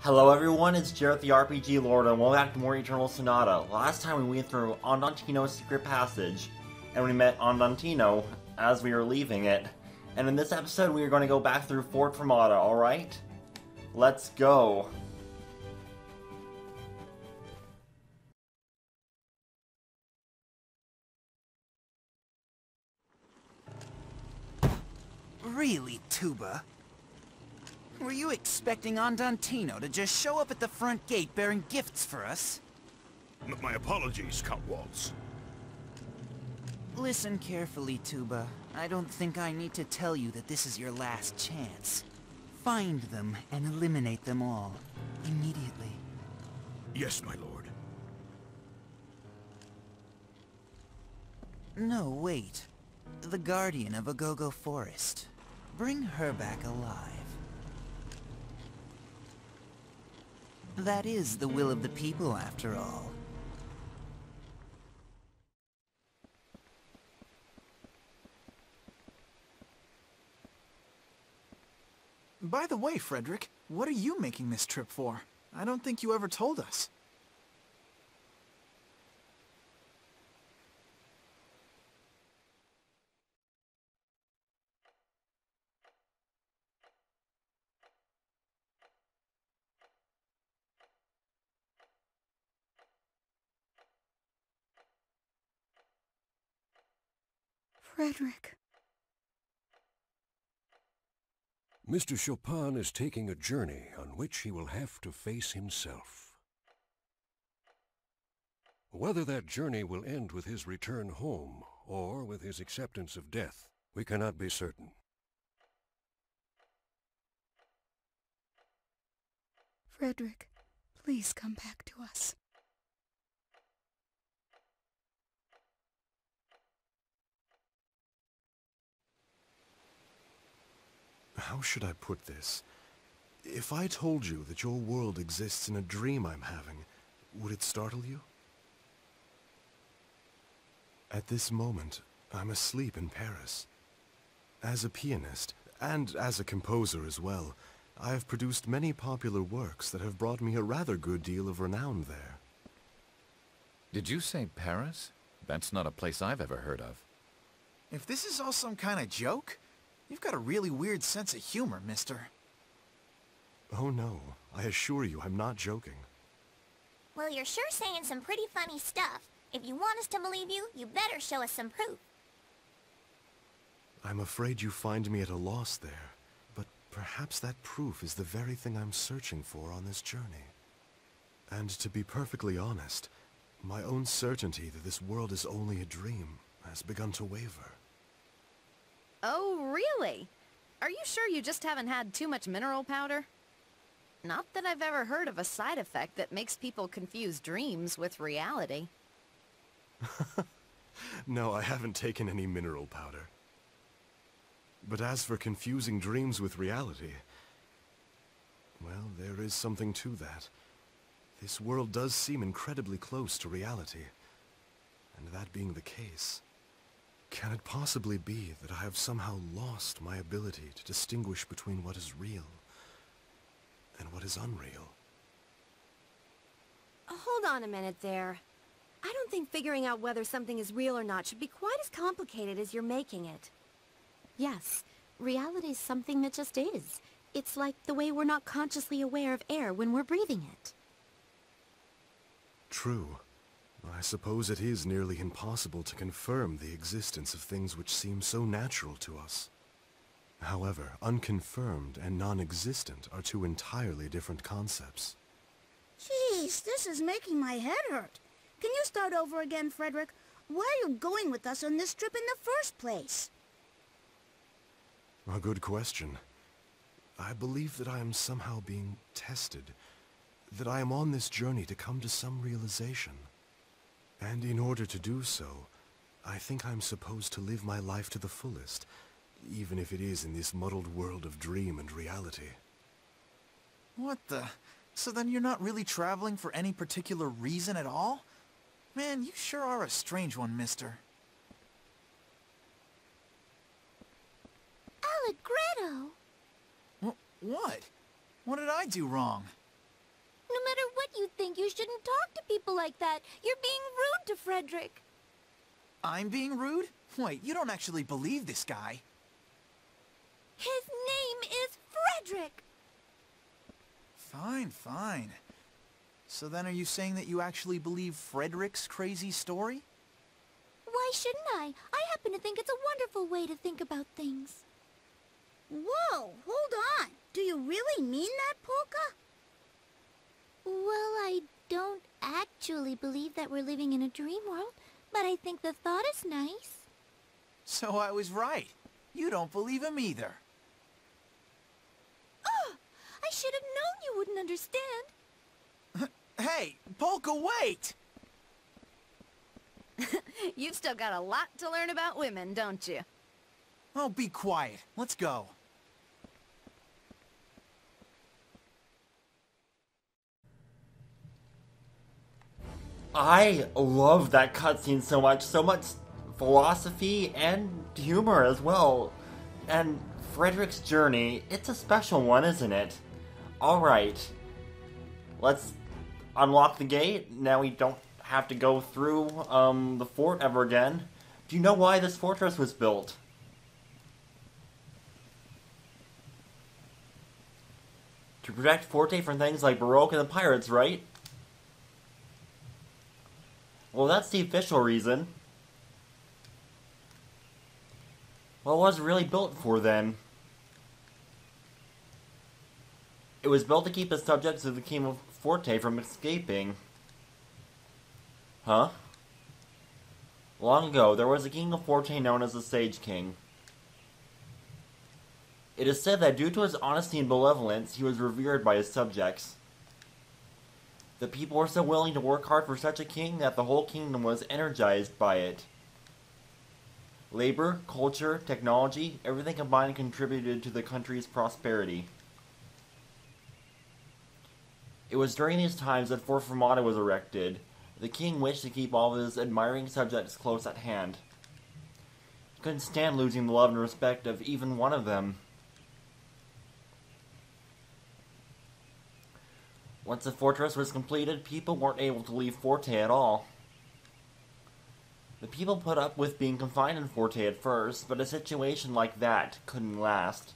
Hello everyone, it's Jarrett the RPG Lord, and welcome back to more Eternal Sonata. Last time we went through Andantino's secret passage, and we met Andantino as we were leaving it. And in this episode we are going to go back through Fort Fermata, alright? Let's go. Really, Tuba? Were you expecting Andantino to just show up at the front gate bearing gifts for us? My apologies, Count Waltz. Listen carefully, Tuba. I don't think I need to tell you that this is your last chance. Find them and eliminate them all. Immediately. Yes, my lord. No, wait. The guardian of Agogo Forest. Bring her back alive. That is the will of the people, after all. By the way, Frederick, what are you making this trip for? I don't think you ever told us. Frederick. Mr. Chopin is taking a journey on which he will have to face himself. Whether that journey will end with his return home or with his acceptance of death, we cannot be certain. Frederick, please come back to us. How should I put this? If I told you that your world exists in a dream I'm having, would it startle you? At this moment, I'm asleep in Paris. As a pianist, and as a composer as well, I have produced many popular works that have brought me a rather good deal of renown there. Did you say Paris? That's not a place I've ever heard of. If this is all some kind of joke, you've got a really weird sense of humor, mister. Oh no, I assure you I'm not joking. Well, you're sure saying some pretty funny stuff. If you want us to believe you, you better show us some proof. I'm afraid you find me at a loss there, but perhaps that proof is the very thing I'm searching for on this journey. And to be perfectly honest, my own certainty that this world is only a dream has begun to waver. Oh, really? Are you sure you just haven't had too much mineral powder? Not that I've ever heard of a side effect that makes people confuse dreams with reality. No, I haven't taken any mineral powder. But as for confusing dreams with reality, well, there is something to that. This world does seem incredibly close to reality. And that being the case, can it possibly be that I have somehow lost my ability to distinguish between what is real and what is unreal? Hold on a minute there. I don't think figuring out whether something is real or not should be quite as complicated as you're making it. Yes, reality is something that just is. It's like the way we're not consciously aware of air when we're breathing it. True. I suppose it is nearly impossible to confirm the existence of things which seem so natural to us. However, unconfirmed and non-existent are two entirely different concepts. Jeez, this is making my head hurt. Can you start over again, Frederick? Why are you going with us on this trip in the first place? A good question. I believe that I am somehow being tested. That I am on this journey to come to some realization. And in order to do so, I think I'm supposed to live my life to the fullest, even if it is in this muddled world of dream and reality. What the? So then you're not really traveling for any particular reason at all? Man, you sure are a strange one, mister. Allegretto! What? What did I do wrong? you think you shouldn't talk to people like that. You're being rude to Frederick. I'm being rude? Wait, you don't actually believe this guy. His name is Frederick. Fine, fine. So then are you saying that you actually believe Frederick's crazy story? Why shouldn't I? I happen to think it's a wonderful way to think about things. Whoa, hold on. Do you really mean that, Polka? Well, I don't actually believe that we're living in a dream world, but I think the thought is nice. So I was right. You don't believe him either. Oh, I should have known you wouldn't understand. Hey, Polka, wait! You've still got a lot to learn about women, don't you? Oh, be quiet. Let's go. I love that cutscene so much philosophy and humor as well. And Frederick's journey, it's a special one, isn't it? Alright. Let's unlock the gate. Now we don't have to go through the fort ever again. Do you know why this fortress was built? To protect Forte from things like Baroque and the pirates, right? Well, that's the official reason. What was it really built for, then? It was built to keep the subjects of the King of Forte from escaping. Huh? Long ago, there was a King of Forte known as the Sage King. It is said that due to his honesty and benevolence, he was revered by his subjects. The people were so willing to work hard for such a king that the whole kingdom was energized by it. Labor, culture, technology, everything combined contributed to the country's prosperity. It was during these times that Fort Fermata was erected. The king wished to keep all of his admiring subjects close at hand. He couldn't stand losing the love and respect of even one of them. Once the fortress was completed, people weren't able to leave Forte at all. The people put up with being confined in Forte at first, but a situation like that couldn't last.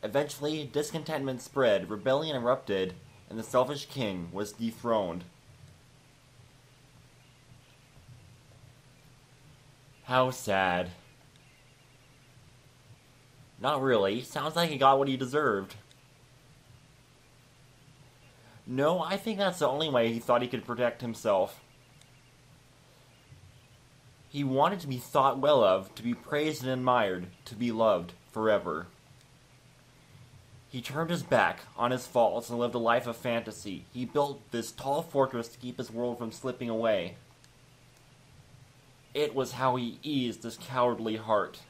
Eventually, discontentment spread, rebellion erupted, and the selfish king was dethroned. How sad. Not really. Sounds like he got what he deserved. No, I think that's the only way he thought he could protect himself. He wanted to be thought well of, to be praised and admired, to be loved forever. He turned his back on his faults and lived a life of fantasy. He built this tall fortress to keep his world from slipping away. It was how he eased his cowardly heart.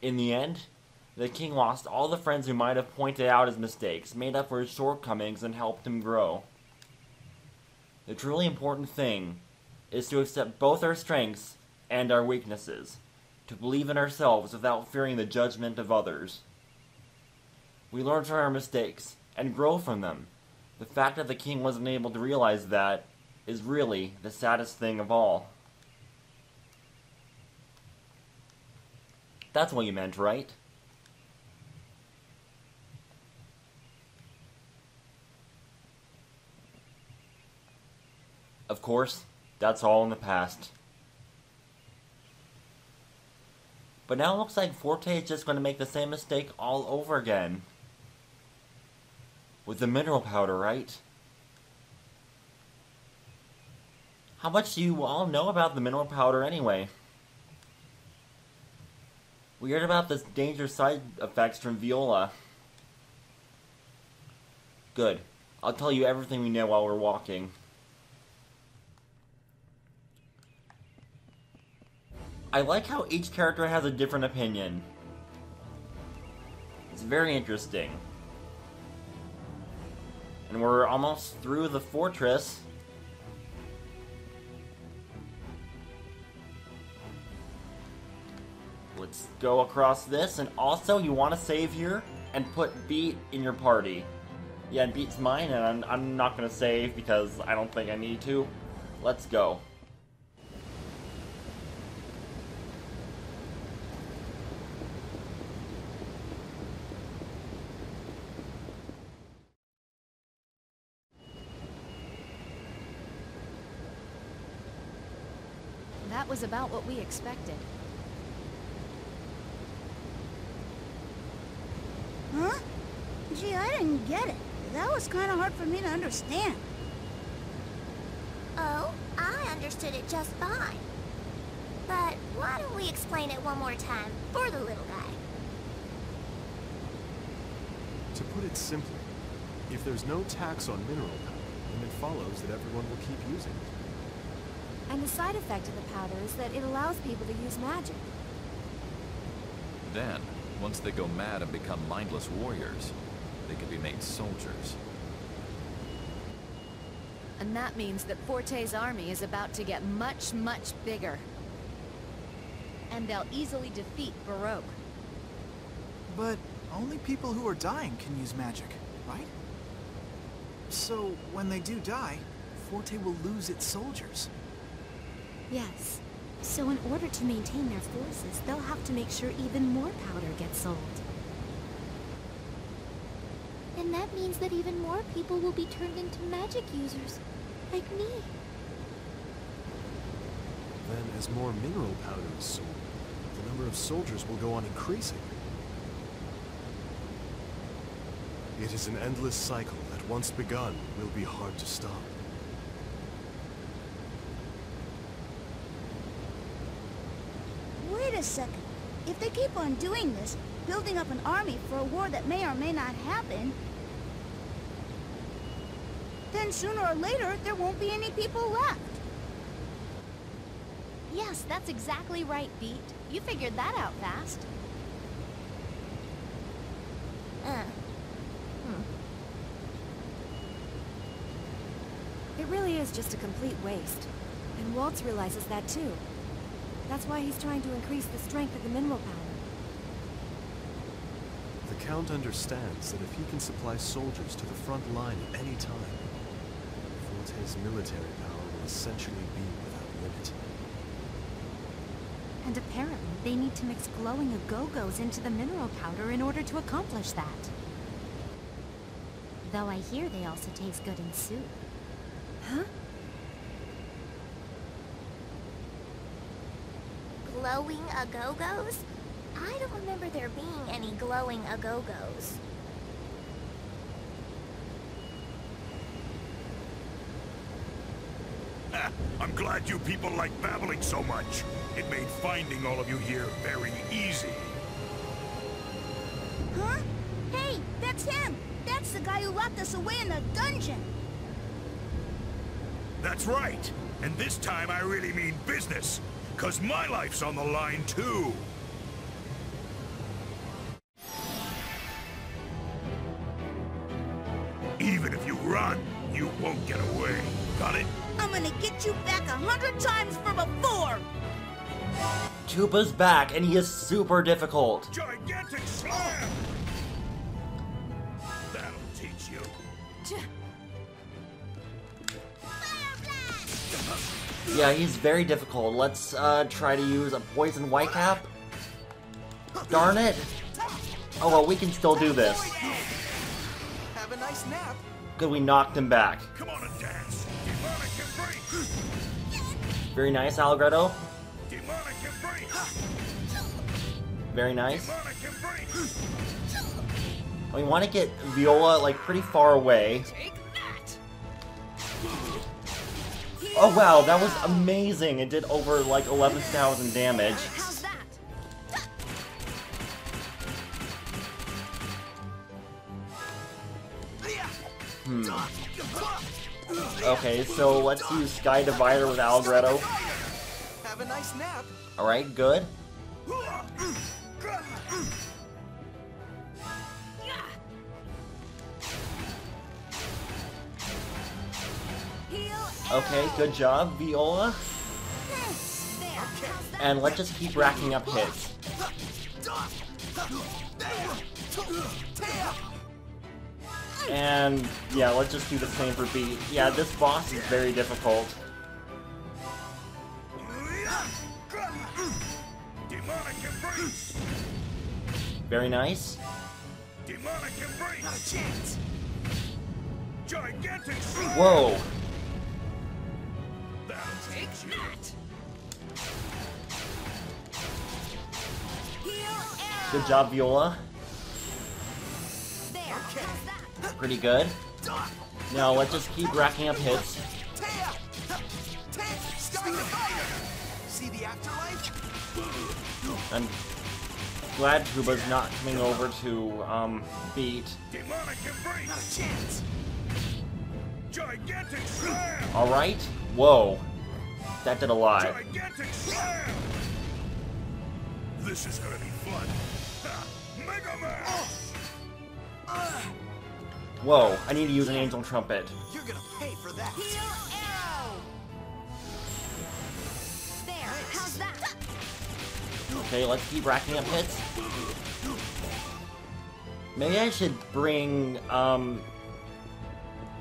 In the end, the king lost all the friends who might have pointed out his mistakes, made up for his shortcomings, and helped him grow. The truly important thing is to accept both our strengths and our weaknesses, to believe in ourselves without fearing the judgment of others. We learn from our mistakes and grow from them. The fact that the king wasn't able to realize that is really the saddest thing of all. That's what you meant, right? Of course, that's all in the past. But now it looks like Forte is just going to make the same mistake all over again. With the mineral powder, right? How much do you all know about the mineral powder anyway? We heard about the dangerous side effects from Viola. Good. I'll tell you everything we know while we're walking. I like how each character has a different opinion. It's very interesting. And we're almost through the fortress. Let's go across this, and also, you want to save here? and put Beat in your party. Yeah, and Beat's mine, and I'm not gonna save because I don't think I need to. Let's go. That was about what we expected. Huh? Gee, I didn't get it. That was kind of hard for me to understand. Oh, I understood it just fine. But why don't we explain it one more time for the little guy? To put it simply, if there's no tax on mineral power, then it follows that everyone will keep using it. And the side effect of the powder is that it allows people to use magic. Then, once they go mad and become mindless warriors, they can be made soldiers. And that means that Forte's army is about to get much, much bigger. And they'll easily defeat Baroque. But only people who are dying can use magic, right? So, when they do die, Forte will lose its soldiers. Yes. So in order to maintain their forces, they'll have to make sure even more powder gets sold. And that means that even more people will be turned into magic users, like me. Then, as more mineral powder is sold, the number of soldiers will go on increasing. It is an endless cycle that, once begun, will be hard to stop. Wait a second. If they keep on doing this, building up an army for a war that may or may not happen, then sooner or later, there won't be any people left. Yes, that's exactly right, Beat. You figured that out fast. It really is just a complete waste. And Waltz realizes that too. That's why he's trying to increase the strength of the mineral powder. The Count understands that if he can supply soldiers to the front line at any time, Forte's military power will essentially be without limit. And apparently, they need to mix glowing agogos into the mineral powder in order to accomplish that. Though I hear they also taste good in soup. Huh? Glowing agogos? I don't remember there being any glowing agogos. I'm glad you people like babbling so much. It made finding all of you here very easy. Huh? Hey, that's him! That's the guy who locked us away in the dungeon! That's right. And this time I really mean business. 'Cause my life's on the line too. Even if you run, you won't get away. Got it? I'm gonna get you back 100 times from before! Tuba's back, and he is super difficult. Gigantic slam! That'll teach you. Yeah, he's very difficult. Let's try to use a poison whitecap. Darn it! Oh well, we can still do this. Have a nice nap. Good, we knocked him back. Come on and dance. Demonic embrace. Very nice, Allegretto. Demonic embrace. Very nice. Demonic embrace. We want to get Viola like pretty far away. Oh wow, that was amazing! It did over like 11,000 damage. How's that? Okay, so let's use Sky Divider with Allegretto. Have a nice nap. Alright, good. Okay, good job, Viola. And let's just keep racking up hits. And yeah, let's just do the same for Beat. Yeah, this boss is very difficult. Very nice. Demonic embrace. Not a chance. Gigantic. Whoa. That'll take that. Good job, Viola. Pretty good. Now let's just keep racking up hits. See the afterlife? I'm glad Tuba's not coming over to Beat. Demonic embrace. Not a chance. Gigantic slam. All right. Whoa, that did a lot. Gigantic slam. This is gonna be fun. Mega Man. Whoa, I need to use an Angel Trumpet. You're gonna pay for that. There, how's that? Okay, let's keep racking up hits. Maybe I should bring, or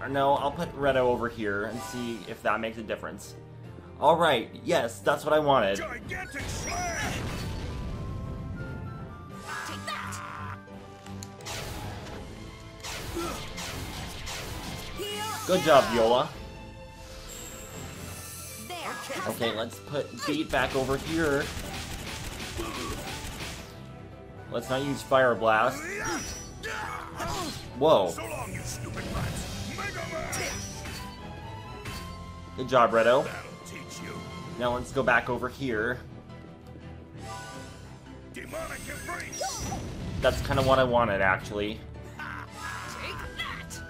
no, I'll put Redo over here and see if that makes a difference. Alright, yes, that's what I wanted. Gigantic slam. Take that! Good job, Viola. There, Okay, let's put Beat back over here. Let's not use Fire Blast. Whoa. So long, you stupid rats. Mega Man. Good job, Redo. That'll teach you. Now let's go back over here. Demonic embrace. That's kind of what I wanted, actually. take that!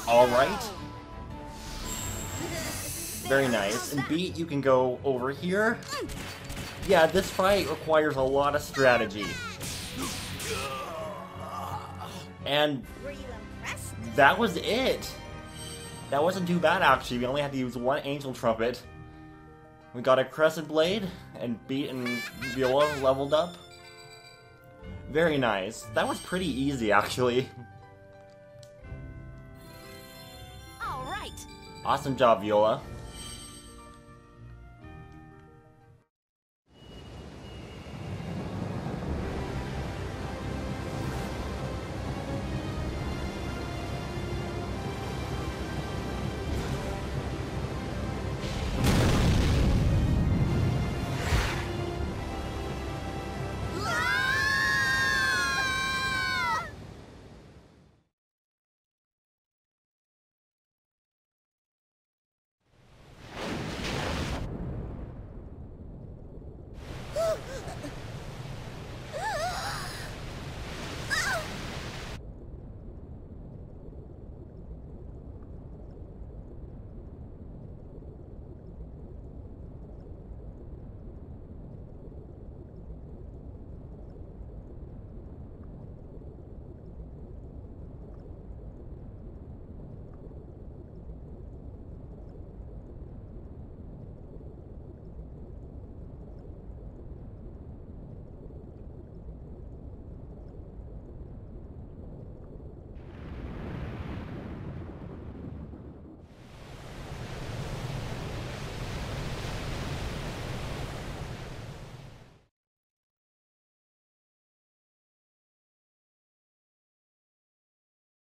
Alright. Very nice. And Beat, you can go over here. Yeah, this fight requires a lot of strategy. And that was it. That wasn't too bad, actually. We only had to use one Angel Trumpet. We got a Crescent Blade, and Beat and Viola leveled up. Very nice. That was pretty easy, actually. All right. Awesome job, Viola.